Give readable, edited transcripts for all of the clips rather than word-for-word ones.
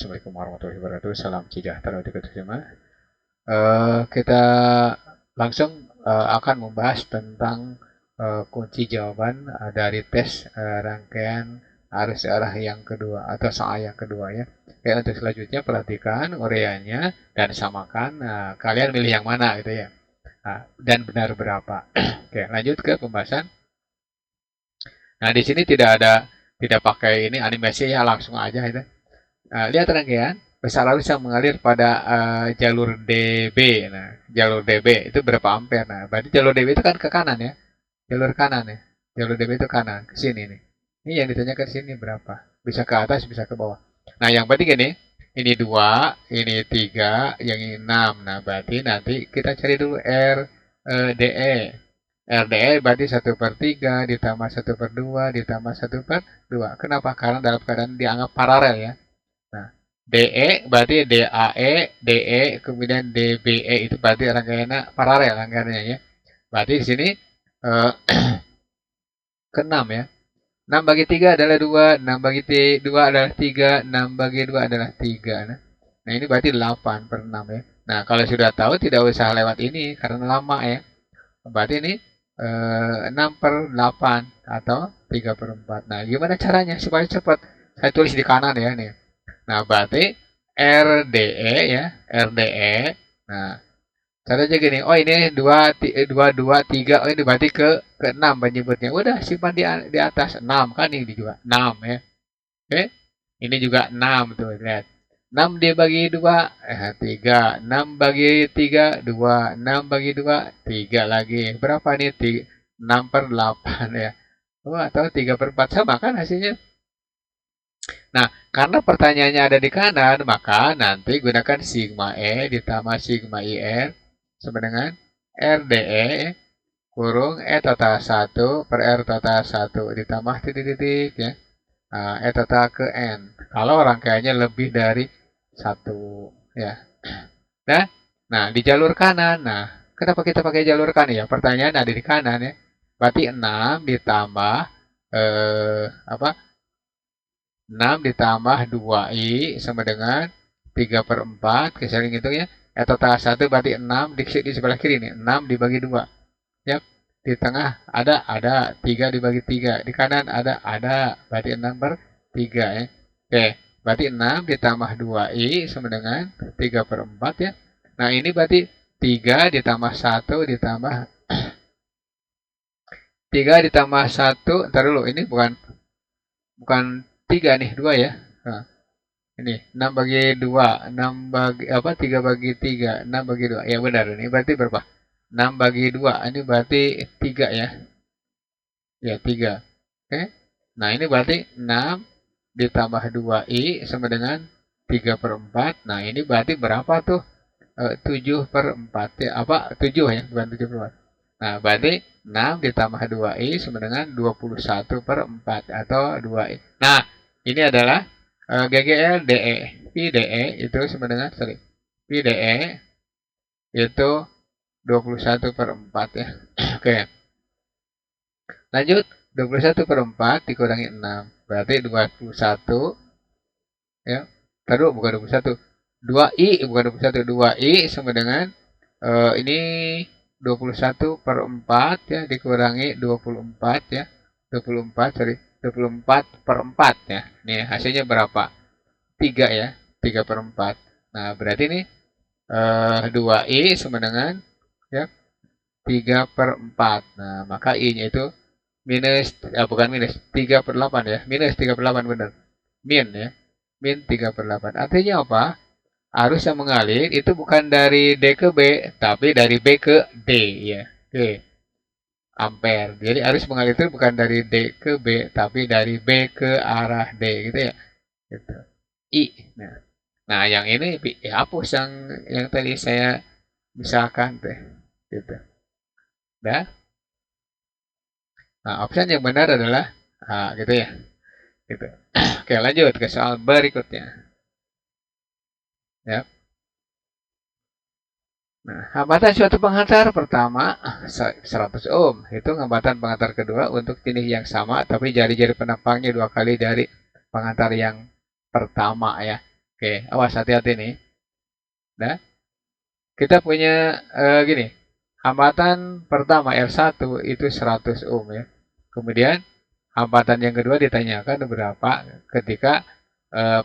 Assalamualaikum warahmatullahi wabarakatuh. Salam sejahtera untuk kita semua. Kita langsung akan membahas tentang kunci jawaban dari tes rangkaian arus arah yang kedua atau soal yang kedua ya. Oke, untuk selanjutnya perhatikan ureanya dan samakan. Kalian milih yang mana gitu ya. Dan benar berapa. Oke, lanjut ke pembahasan. Nah, di sini tidak pakai ini animasi ya, langsung aja itu. Lihat rangkaian besar arus yang mengalir pada jalur DB. Nah, jalur DB itu berapa ampere? Nah, berarti jalur DB itu kan ke kanan ya. Jalur kanan ya. Jalur DB itu kanan, ke sini nih. Ini yang ditanyakan ke sini berapa? Bisa ke atas, bisa ke bawah. Nah, yang penting ini 2, ini 3, yang ini 6. Nah, berarti nanti kita cari dulu RDE. RDE berarti 1/3 ditambah 1/2 ditambah 1/2. Kenapa? Karena dalam keadaan dianggap paralel ya. Nah, DE berarti DAE, DE, kemudian DBE itu berarti rangkaiannya paralel rangkaiannya ya. Berarti di sini eh, ke-6 ya. 6 bagi 3 adalah 2, 6 bagi 2 adalah 3, 6 bagi 2 adalah 3. Nah, ini berarti 8/6 ya. Nah, kalau sudah tahu tidak usah lewat ini karena lama ya. Berarti ini 6/8 atau 3/4. Nah, gimana caranya supaya cepat? Saya tulis di kanan ya nih. Nah, berarti RDE ya, RDE. Nah, caranya gini, oh ini 2, 2, 3, oh ini berarti ke 6 penyebutnya. Udah simpan di atas 6 kan ini juga 6 ya. Oke. Ini juga 6 tuh, lihat. 6 dibagi 2, 3. 6 bagi 3, 2. 6 bagi 2, 3 lagi. Berapa nih? 6/8 ya. Oh, atau 3/4 sama kan hasilnya? Nah, karena pertanyaannya ada di kanan, maka nanti gunakan sigma E ditambah sigma IR sama dengan RDE kurung E total 1 per R total 1 ditambah titik-titik ya. E total ke N. Kalau rangkaiannya lebih dari 1 ya. Nah, nah di jalur kanan. Nah, kenapa kita pakai jalur kanan ya? Pertanyaan ada di kanan ya. Berarti 6 ditambah apa? 6 ditambah 2i sama dengan 3/4. Sering itu ya. Total 1 berarti 6 di sebelah kiri nih. 6 dibagi 2. Ya. Di tengah ada 3 dibagi 3. Di kanan ada. Berarti 6/3 ya. Oke. Berarti 6 ditambah 2i sama dengan 3/4 ya. Nah ini berarti 3 ditambah 1 ditambah 3 ditambah 1. Ntar dulu ini bukan 3 nih, 2 ya. Nah, ini 6 bagi 2, 6 bagi apa? 3 bagi 3, 6 bagi 2. Ya benar, ini berarti berapa? 6 bagi 2, ini berarti 3 ya. Ya, 3. Oke. Nah, ini berarti 6 ditambah 2i sama dengan 3/4. Nah, ini berarti berapa tuh? 7/4 ya. Apa? 7 ya, bukan 7/4. Nah, berarti 6 ditambah 2i sama dengan 21/4 atau 2i. Nah, ini adalah GGL DE. PDE itu sama dengan, sorry, PDE itu 21/4 ya. Oke, lanjut. 21/4 dikurangi 6. Berarti 21 ya. Taruh bukan 21. 2i bukan 21. 2i sama dengan ini 21/4 ya dikurangi 24 ya. 24 sorry. 24/4 ya. Nih hasilnya berapa? 3 ya. 3/4. Nah, berarti ini 2i sama dengan ya 3/4. Nah, maka i-nya itu bukan minus 3/8 ya. Minus 3/8 benar. Min ya. Min 3/8. Artinya apa? Arus yang mengalir itu bukan dari D ke B, tapi dari B ke D ya. Oke. Ampere. Jadi arus mengalir itu bukan dari D ke B, tapi dari B ke arah D gitu ya. Gitu. I. Nah, yang ini hapus yang tadi saya misalkan tuh. Gitu. Dah. Nah, opsi yang benar adalah gitu ya. Gitu. Oke, lanjut ke soal berikutnya. Ya. Nah, hambatan suatu penghantar pertama 100 ohm. Itu hambatan penghantar kedua untuk jenis yang sama, tapi jari-jari penopangnya 2 kali dari penghantar yang pertama ya. Oke, awas hati-hati nih. Nah, kita punya gini. Hambatan pertama R1 itu 100 ohm ya. Kemudian hambatan yang kedua ditanyakan berapa ketika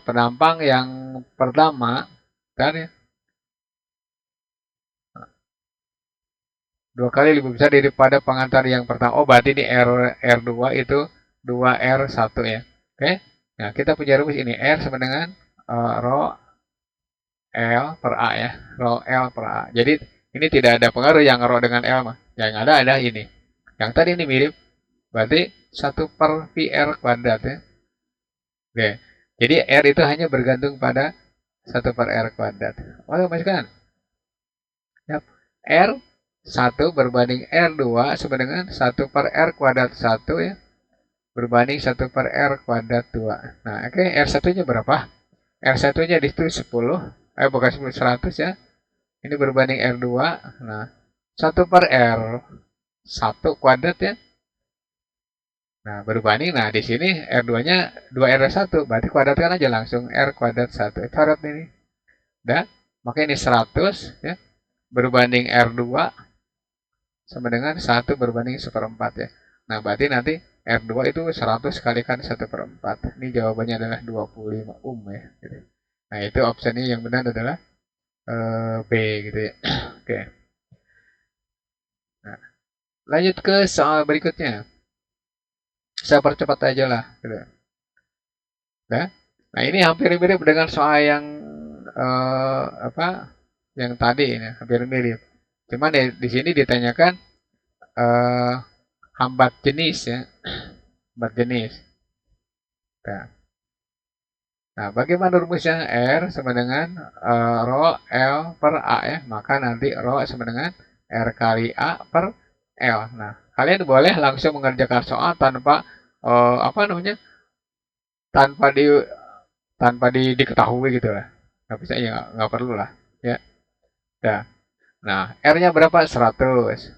penampang yang pertama kan ya, dua kali lebih besar daripada pengantar yang pertama. Oh, berarti ini R2 itu 2R1 ya. Oke. Nah, kita punya rumus ini R sama dengan rho L per A ya. Rho L per A. Jadi ini tidak ada pengaruh yang rho dengan L mah. Yang ada ini. Yang tadi ini mirip. Berarti 1 per PR kuadrat ya. Oke. Jadi R itu hanya bergantung pada 1 per R kuadrat. Oke, masukkan. Yap. R 1 berbanding R2 sama dengan 1 per R kuadrat 1 ya. Berbanding 1 per R kuadrat 2. Nah, oke, R1-nya berapa? R1-nya di situ 10. Bukan 10, 100 ya. Ini berbanding R2. Nah, 1 per R 1 kuadrat ya. Nah, berbanding. Nah, di sini R2-nya 2R1. Berarti kuadratkan aja langsung R kuadrat 1. Coret ini. Dan, maka ini 100 ya. Berbanding R2 sama dengan 1 berbanding 1/4 ya. Nah, berarti nanti R2 itu 100 kalikan 1/4. Ini jawabannya adalah 25 ohm ya. Gitu. Nah, itu opsinya yang benar adalah B gitu ya. Oke. Nah, lanjut ke soal berikutnya. Saya percepat aja lah. Gitu. Nah, ini hampir mirip dengan soal yang apa? Yang tadi ini hampir mirip. Cuman di sini ditanyakan eh, hambat jenis ya. Hambat jenis. Nah, bagaimana rumusnya? R sama dengan rho L per A ya. Maka nanti rho sama dengan R kali A per L. Nah, kalian boleh langsung mengerjakan soal tanpa apa namanya? Tanpa diketahui gitu lah. Nggak bisa ya, nggak perlu lah. Ya. Nah, R-nya berapa? 100.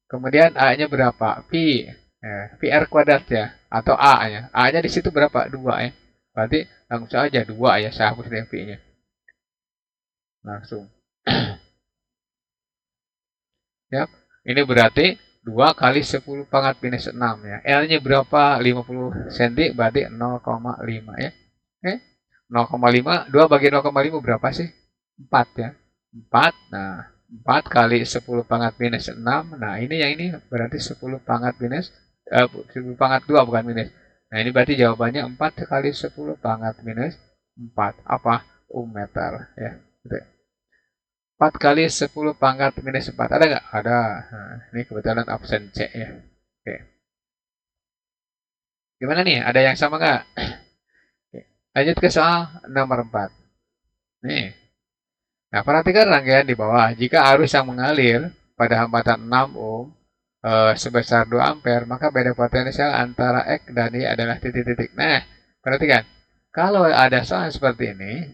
Kemudian A-nya berapa? Pi. Pi R kuadrat ya. Atau A-nya. A-nya di situ berapa? 2 ya. Berarti langsung aja 2 ya. Saya hapus deh Pi-nya. Langsung. Ya. Ini berarti 2 kali 10 pangkat minus 6 ya. L-nya berapa? 50 cm. Berarti 0,5 ya. Oke. 0,5. 2 bagi 0,5 berapa sih? 4 ya. 4. Nah, 4 kali 10 pangkat minus 6. Nah, ini yang ini berarti 10 pangkat minus 10 pangkat 2 bukan minus. Nah, ini berarti jawabannya 4 kali 10 pangkat minus 4. Apa? Ohm meter ya. Gitu. 4 kali 10 pangkat minus 4. Ada nggak? Ada. Nah, ini kebetulan option C ya. Oke. Gimana nih? Ada yang sama nggak? Lanjut ke soal nomor 4. Nih. Nah, perhatikan rangkaian di bawah. Jika arus yang mengalir pada hambatan 6 ohm sebesar 2 ampere, maka beda potensial antara X dan Y adalah titik-titik. Nah, perhatikan. Kalau ada soal seperti ini,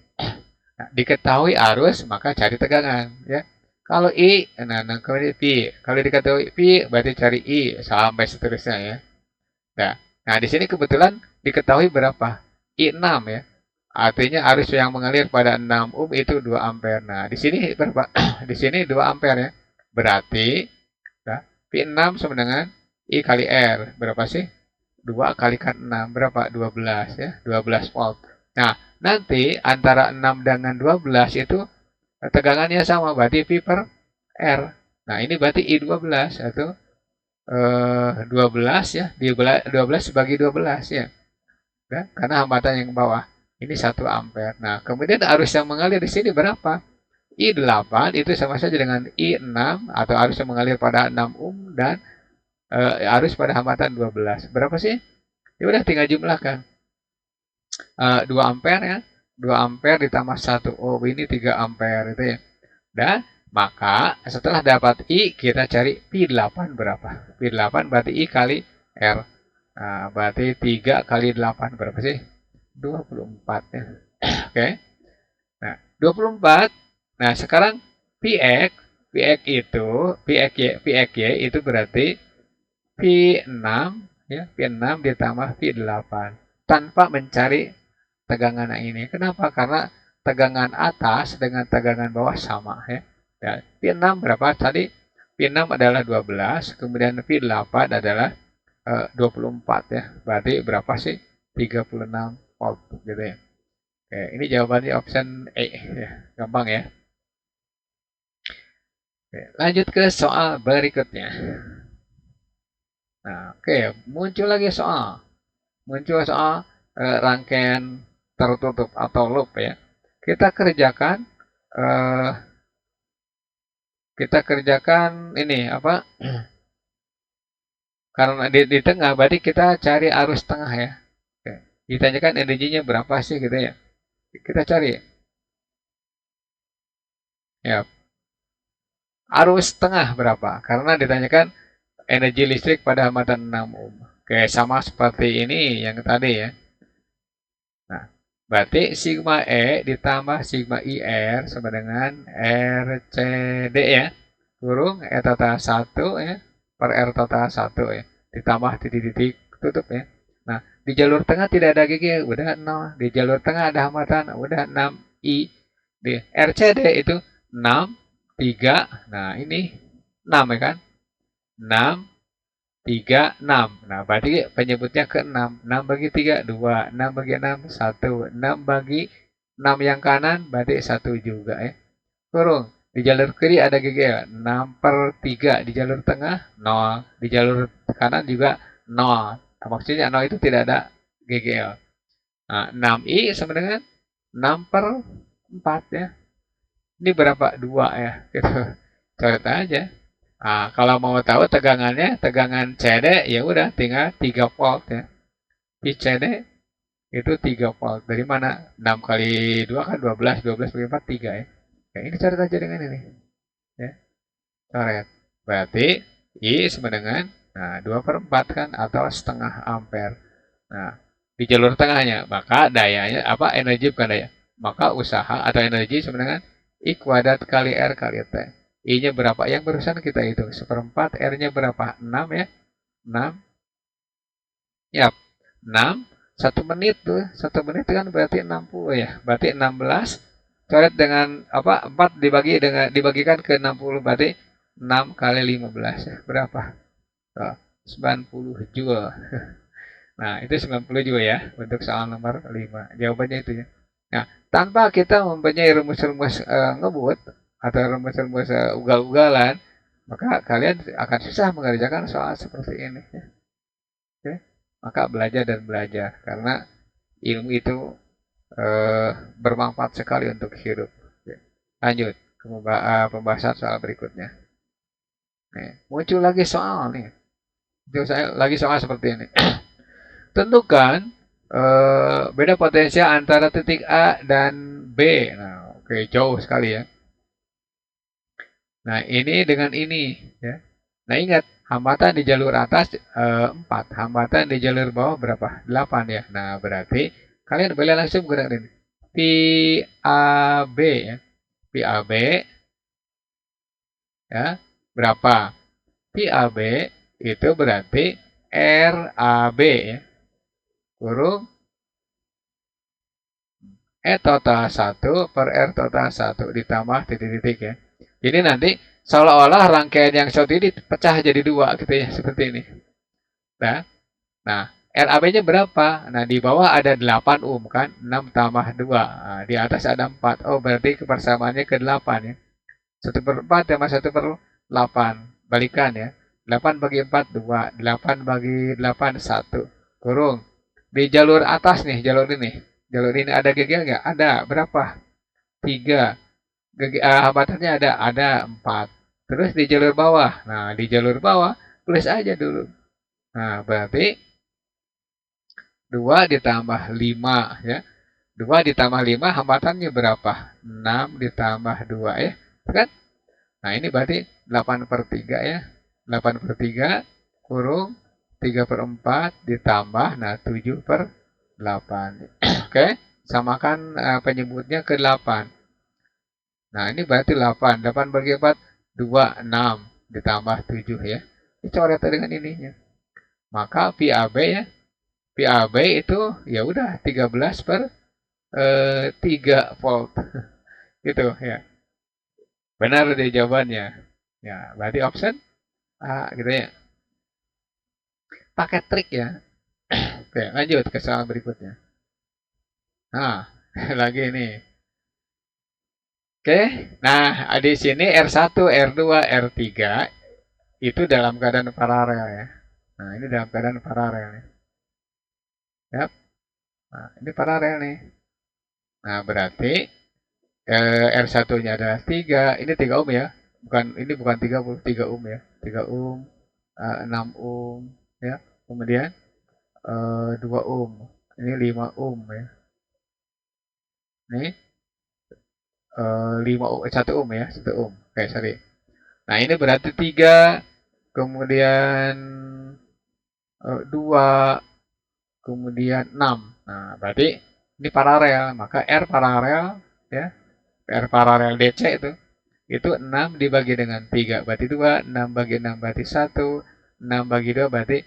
nah, diketahui arus, maka cari tegangan. Ya. Kalau I, nah kemudian P. Kalau diketahui P, berarti cari I sampai seterusnya ya. Nah, di sini kebetulan diketahui berapa? I 6 ya. Artinya arus yang mengalir pada 6 ohm itu 2 ampere. Nah, di sini berapa? Di sini 2 ampere ya. Berarti ya, P6 sama dengan I kali R. Berapa sih? 2 kalikan 6. Berapa? 12 ya. 12 volt. Nah, nanti antara 6 dengan 12 itu tegangannya sama. Berarti V per R. Nah, ini berarti I12 atau 12 ya. 12 bagi 12 ya. Ya, karena hambatan yang bawah. Ini 1 ampere. Nah, kemudian arus yang mengalir di sini berapa? I8 itu sama saja dengan I6 atau arus yang mengalir pada 6 ohm dan arus pada hambatan 12. Berapa sih? Ya udah tinggal jumlahkan. 2 ampere ya. 2 ampere ditambah 1 ohm ini 3 ampere itu ya. Dan maka setelah dapat I kita cari P8 berapa? P8 berarti I kali R. Nah, berarti 3 kali 8 berapa sih? 24 ya. Oke. Nah, 24. Nah, sekarang Px, Px itu, Pxy itu berarti P6 ya, P6 ditambah P8 tanpa mencari tegangan ini. Kenapa? Karena tegangan atas dengan tegangan bawah sama ya. Ya, P6 berapa tadi? P6 adalah 12, kemudian P8 adalah 24 ya. Berarti berapa sih? 36 volt gitu ya. Oke, ini jawabannya option E ya. Gampang ya. Oke, lanjut ke soal berikutnya. Nah, oke, muncul lagi soal. Muncul soal rangkaian tertutup atau loop ya. Kita kerjakan eh, ini apa? Karena di tengah berarti kita cari arus tengah ya. Oke. Ditanyakan energinya berapa sih gitu ya. Kita cari ya. Arus tengah berapa? Karena ditanyakan energi listrik pada hambatan 6 ohm. Oke, sama seperti ini yang tadi ya. Nah, berarti sigma E ditambah sigma IR sama dengan RCD ya. Kurung E total 1 ya per R total 1 ya. Ditambah titik-titik tutup ya. Nah, di jalur tengah tidak ada GG, udah 0. Di jalur tengah ada hambatan, udah 6 I. Di RCD itu 6, 3. Nah, ini 6 ya kan? 6, 3, 6. Nah, berarti penyebutnya ke 6. 6 bagi 3, 2. 6 bagi 6, 1. 6 bagi 6 yang kanan, berarti 1 juga ya. Kurung. Di jalur kiri ada GGL. 6 per 3. Di jalur tengah, 0. Di jalur kanan juga 0. Nah, maksudnya 0 itu tidak ada GGL. Nah, 6I sama dengan 6 per 4 ya. Ini berapa? 2 ya. Gitu. Coret aja. Nah, kalau mau tahu tegangannya, tegangan CD ya udah tinggal 3 volt ya. Di CD itu 3 volt. Dari mana? 6 kali 2 kan 12, 12 bagi 4 3 ya. Nah, ini coret aja dengan ini. Ya, coret. Berarti I sama dengan 2 per 4 kan atau setengah ampere. Nah, di jalur tengahnya, maka dayanya apa energi bukan daya. Maka usaha atau energi sama dengan I kuadrat kali R kali T. I-nya berapa? Yang barusan kita hitung. Seperempat, R-nya berapa? 6 ya. 6. Ya, 6. 1 menit tuh. 1 menit kan berarti 60 ya. Berarti 16. Coret dengan apa? 4 dibagikan ke 60. Berarti 6 kali 15 ya. Berapa? Oh, 90 joule. Nah, itu 90 juga ya untuk soal nomor 5. Jawabannya itu ya. Nah, tanpa kita mempunyai rumus-rumus ngebut atau rumus-rumus ugal-ugalan, maka kalian akan susah mengerjakan soal seperti ini. Ya. Oke, maka belajar dan belajar karena ilmu itu bermanfaat sekali untuk hidup. Oke. Lanjut ke pembahasan soal berikutnya. Nih, muncul lagi soal nih. Muncul lagi soal seperti ini. Tentukan beda potensial antara titik A dan B. Nah, oke, jauh sekali ya. Nah, ini dengan ini ya. Nah, ingat hambatan di jalur atas 4, hambatan di jalur bawah berapa? 8 ya. Nah, berarti kalian boleh langsung gerak ini. PAB ya. PAB ya. Berapa? PAB itu berarti RAB ya. Kurung E total 1 per R total 1 ditambah titik-titik ya. Jadi nanti seolah-olah rangkaian yang satu ini pecah jadi 2 gitu ya, seperti ini. Nah, RAB-nya berapa? Nah, di bawah ada 8 ohm kan, 6 tambah 2. Nah, di atas ada 4. Oh, berarti kebersamaannya ke 8 ya. 1 per 4 tambah 1 per 8. Balikan ya. 8 bagi 4, 2. 8 bagi 8, 1. Kurung. Di jalur atas nih, jalur ini. Jalur ini ada GG nggak? Ada. Berapa? 3. Hambatannya ada 4. Terus di jalur bawah. Nah, di jalur bawah tulis aja dulu. Nah, berarti 2 ditambah 5 ya. 2 ditambah 5 hambatannya berapa? 6 ditambah 2 ya. Kan? Nah, ini berarti 8 per 3 ya. 8 per 3 kurung 3 per 4 ditambah, nah 7 per 8. Oke, samakan penyebutnya ke 8. Nah, ini berarti 8. 8 bagi 4, 2, 6. Ditambah 7 ya. Ini coret dengan ininya. Maka PAB ya. PAB itu ya udah 13 per 3 volt. Gitu ya. Benar deh jawabannya. Ya, berarti option A gitu ya. Pakai trik ya. Oke, lanjut ke soal berikutnya. Nah, lagi nih. Oke, nah di sini R1, R2, R3 itu dalam keadaan paralel ya. Nah, ini dalam keadaan paralel nih. Yap. Nah, ini paralel nih. Nah, berarti R1-nya adalah 3. Ini 3 ohm ya. Ini bukan 33 ohm ya. 3 ohm, 6 ohm ya. Kemudian 2 ohm. Ini 5 ohm ya. Ini 5 ohm, 1 ohm ya, 1 ohm. Oke, sorry. Nah, ini berarti 3, kemudian 2, kemudian 6. Nah, berarti ini paralel, maka R paralel ya. R paralel DC itu 6 dibagi dengan 3 berarti 2, 6 bagi 6 berarti 1, 6 bagi 2 berarti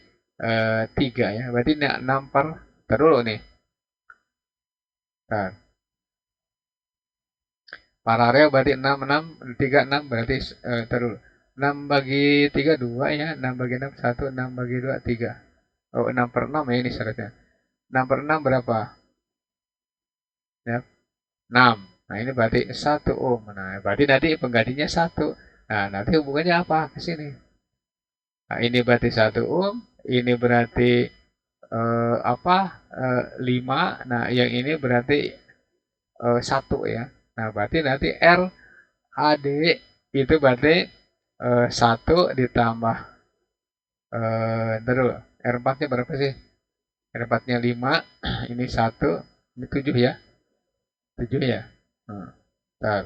3 ya. Berarti ini 6 per terus nih. Nah, paralel berarti 6, 6, 3, 6 berarti terus 6 bagi 3 2 ya, 6 bagi 6 1, 6 bagi 2 3. Oh, 6 per 6 ya ini syaratnya. 6 per 6 berapa? Ya, 6. Nah, ini berarti 1 ohm. Nah, berarti nanti penggantinya 1. Nah, nanti hubungannya apa ke sini? Nah, ini berarti 1 ohm, ini berarti 5. Nah, yang ini berarti 1 ya. Nah, berarti nanti R AD itu berarti 1 ditambah terus R4-nya berapa sih? R4-nya 5, ini 1, ini 7 ya. 7 ya. Hmm. Bentar.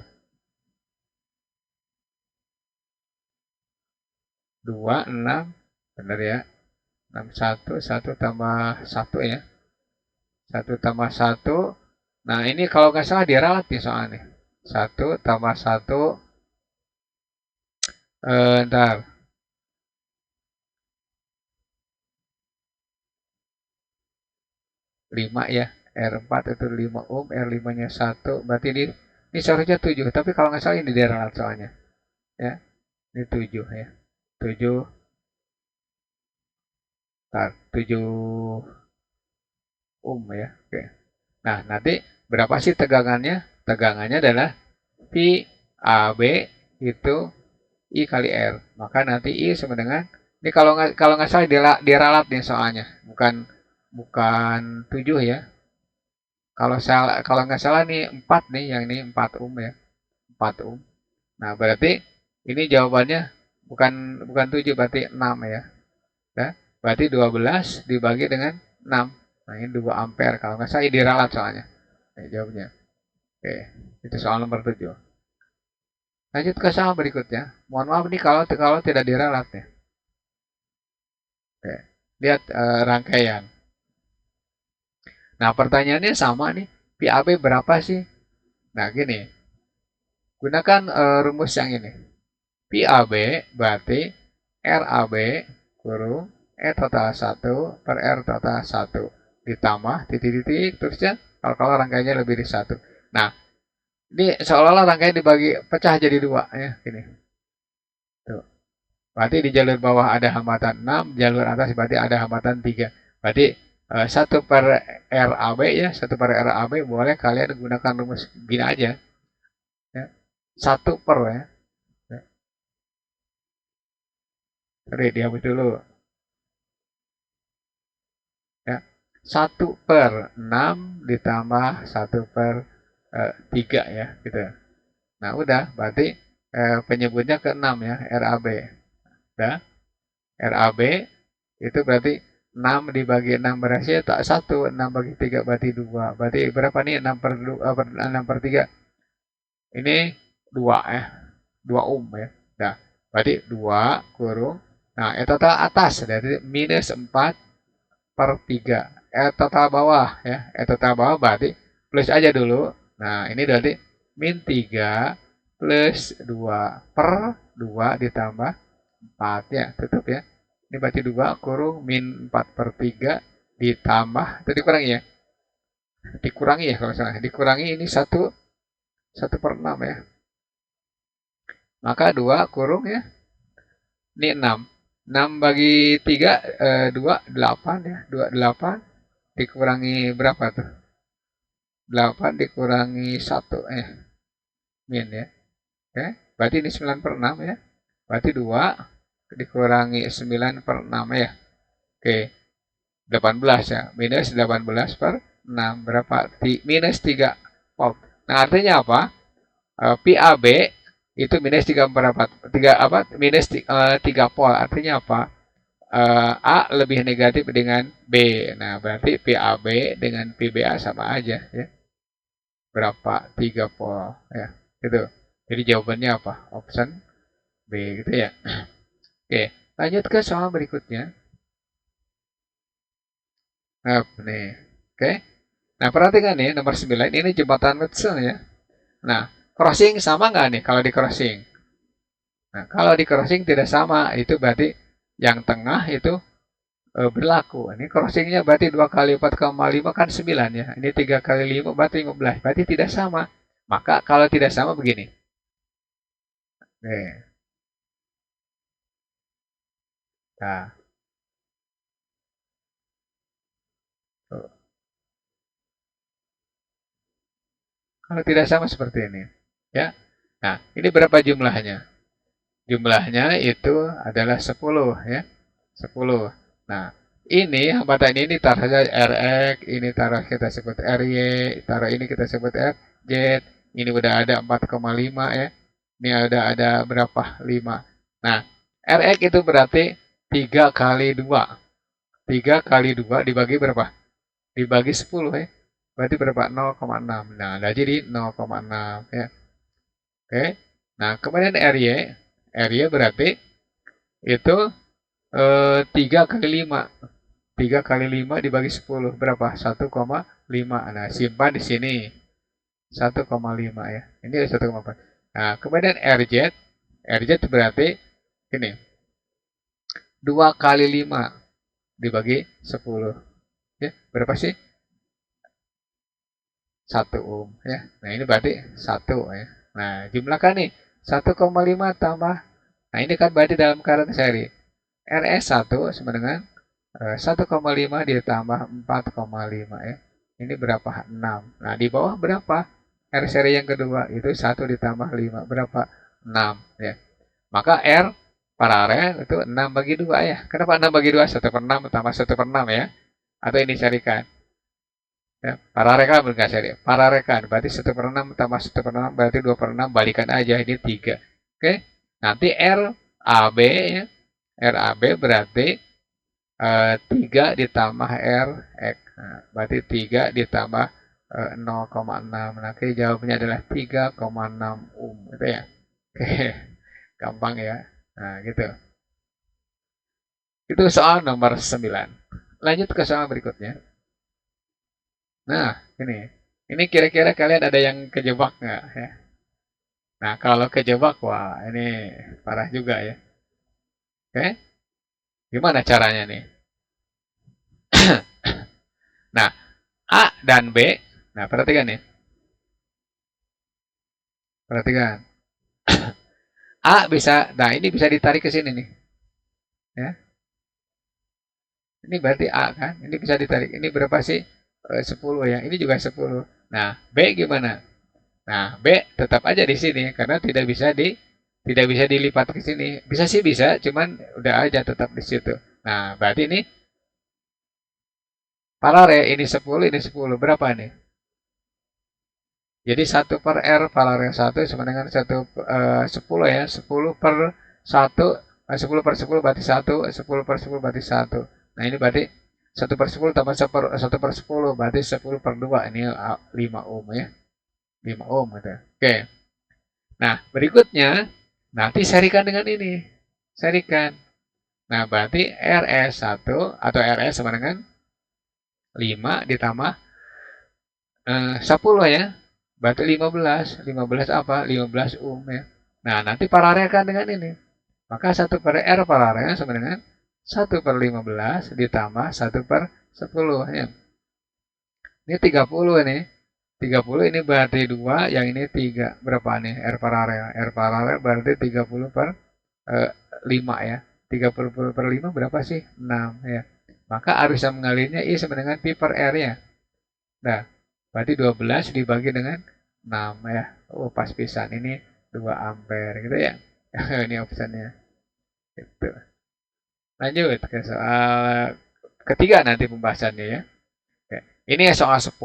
2, 6, benar ya. 6, 1, 1 tambah 1 ya. 1 tambah 1. Nah, ini kalau nggak salah diralat nih soalnya. 1 tambah 1, ntar. 5 ya. R4 itu 5 ohm, R5-nya 1. Berarti ini seharusnya 7. Tapi kalau nggak salah ini diralat soalnya. Ya, ini 7 ya. 7, ntar. 7 ohm ya. Oke. Nah, nanti berapa sih tegangannya? Tegangannya adalah P AB itu I kali R. Maka nanti I sama dengan ini kalau nggak salah diralat nih soalnya, bukan 7 ya. Kalau nggak salah nih 4 nih, yang ini 4 ohm ya. 4 ohm. Nah, berarti ini jawabannya bukan bukan 7 berarti 6 ya. Ya. Berarti 12 dibagi dengan 6. Nah, ini 2 ampere kalau nggak salah ini diralat soalnya. Nah, jawabnya. Oke, itu soal nomor 7. Lanjut ke soal berikutnya. Mohon maaf nih kalau tidak diralat ya. Oke. Lihat rangkaian. Nah, pertanyaannya sama nih. PAB berapa sih? Nah, gini. Gunakan rumus yang ini. PAB berarti RAB kurung E total 1 per R total 1 ditambah titik-titik terusnya kalau rangkaiannya lebih dari 1. Nah, ini seolah-olah rangkaian dibagi pecah jadi 2 ya, gini. Tuh. Berarti di jalur bawah ada hambatan 6, jalur atas berarti ada hambatan 3. Berarti 1 per RAB ya, 1 per RAB boleh kalian gunakan rumus gini aja. Ya. 1 per ya. Oke, dihapus dulu. Ya. 1 per 6 ditambah 1 per 3 ya, gitu. Nah, udah, berarti penyebutnya ke 6 ya, RAB. Udah, RAB itu berarti 6 dibagi 6 berhasil tak 1, 6 bagi 3 berarti 2. Berarti berapa nih 6 per 3? Ini 2 ya. 2 ohm ya. Nah, berarti 2 kurung. Nah, total atas dari minus 4 per 3. Total bawah ya. Total bawah berarti plus aja dulu. Nah, ini berarti min 3 plus 2 per 2 ditambah 4 ya. Tutup ya. Ini berarti 2 kurung min 4 per 3 ditambah. Tadi kurang ya. Dikurangi ya kalau salah. Dikurangi ini 1/6 ya. Maka 2 kurung ya. Ini 6. 6 bagi 3, 2, 8 ya. 2, 8. Dikurangi berapa tuh? 8 dikurangi 1 min ya. Oke. Berarti ini 9/6 ya. Berarti 2 dikurangi 9/6 ya. Oke. 18 ya. Minus 18/6. Berapa? Minus 3 volt. Nah, artinya apa? PAB itu minus 3 apa? Minus 3 volt. Artinya apa? A lebih negatif dengan B. Nah, berarti PAB dengan PBA sama aja ya. Berapa? 3 volt ya. Gitu. Jadi jawabannya apa? Option B gitu ya. Oke, lanjut ke soal berikutnya. Nah, nih. Oke. Nah, perhatikan nih nomor 9 ini jembatan Hudson ya. Nah, crossing sama nggak nih kalau di crossing? Nah, kalau di crossing tidak sama, itu berarti yang tengah itu berlaku. Ini crossingnya berarti 2 kali 4,5 kan 9 ya. Ini 3 kali 5 berarti 15. Berarti tidak sama. Maka kalau tidak sama begini. Nih. Nah, tuh. Kalau tidak sama seperti ini. Ya. Nah, ini berapa jumlahnya? Jumlahnya itu adalah 10 ya. 10. Nah, ini hambatan ini taruh saja RX, ini taruh kita sebut RY, taruh ini kita sebut RZ. Ini udah ada 4,5 ya. Ini ada berapa? 5. Nah, RX itu berarti 3 kali 2. 3 kali 2 dibagi berapa? Dibagi 10 ya. Berarti berapa? 0,6. Nah, jadi 0,6 ya. Oke. Nah, kemudian RY. RY berarti itu 3 kali 5. 3 kali 5 dibagi 10 berapa? 1,5. Nah, simpan di sini. 1,5 ya. Ini 1,4. Nah, kemudian RZ. RZ berarti ini. 2 kali 5 dibagi 10. Ya, berapa sih? 1 ohm ya. Nah, ini berarti 1 ya. Nah, jumlahkan nih. 1,5 tambah. Nah, ini kan berarti dalam current seri. RS1 sama dengan 1,5 ditambah 4,5 ya. Ini berapa? 6. Nah, di bawah berapa? R seri yang kedua itu 1 ditambah 5. Berapa? 6 ya. Maka R paralel itu 6 bagi 2 ya. Kenapa 6 bagi 2? 1/6 tambah 1/6 ya. Atau ini carikan. Ya, pararekan bukan seri. Pararekan berarti 1/6 tambah 1/6 berarti 2/6 balikan aja ini 3. Oke. Nanti RAB ya. RAB berarti 3 ditambah RX. Nah, berarti 3 ditambah 0,6. Nah, oke, jawabannya adalah 3,6 ohm. Gitu ya. Oke, gampang ya. Nah, gitu. Itu soal nomor 9. Lanjut ke soal berikutnya. Nah, ini. Ini kira-kira kalian ada yang kejebak nggak ya? Nah, kalau kejebak, wah ini parah juga ya. Oke, gimana caranya nih? Nah, A dan B. Nah, perhatikan nih. Perhatikan. A bisa, nah ini bisa ditarik ke sini nih. Ya, ini berarti A kan? Ini bisa ditarik. Ini berapa sih? 10 ya. Ini juga 10. Nah, B gimana? Nah, B tetap aja di sini karena tidak bisa dilipat ke sini. Bisa sih bisa, cuman udah aja tetap di situ. Nah, berarti ini paralel ini 10, ini 10. Berapa nih? Jadi 1 per R paralel 1 sama dengan 10 ya. 10 per 1, 10 per 10 berarti 1, 10 per 10 berarti 1. Nah, ini berarti 1 per 10 tambah 1 per 10 berarti 10 per 2. Ini 5 ohm ya. 5 ohm gitu. Oke. Nah, berikutnya nanti serikan dengan ini. Serikan. Nah, berarti RS1 atau RS sama dengan 5 ditambah 10 ya. Berarti 15. 15 apa? 15 ohm ya. Nah, nanti paralelkan dengan ini. Maka 1 per R paralel sama dengan 1 per 15 ditambah 1 per 10 ya. Ini 30 nih. 30 ini berarti 2, yang ini 3. Berapa nih? R paralel. R paralel berarti 30 per 5 ya. 30 per 5 berapa sih? 6 ya. Maka arus yang mengalirnya I sama dengan P per R ya. Nah, berarti 12 dibagi dengan 6 ya. Oh, pas pisan. Ini 2 ampere gitu ya. Ini optionnya. Gitu. Lanjut ke soal ketiga nanti pembahasannya ya. Oke. Ini soal 10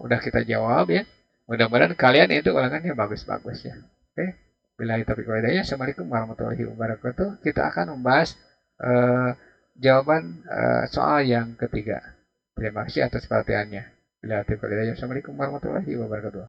udah kita jawab ya. Mudah-mudahan kalian itu ulangannya bagus-bagus ya. Oke. Bila taufiq wal hidayah. Assalamualaikum warahmatullahi wabarakatuh. Kita akan membahas jawaban soal yang ketiga. Terima kasih atas perhatiannya. Bila taufiq wal hidayah. Assalamualaikum warahmatullahi wabarakatuh.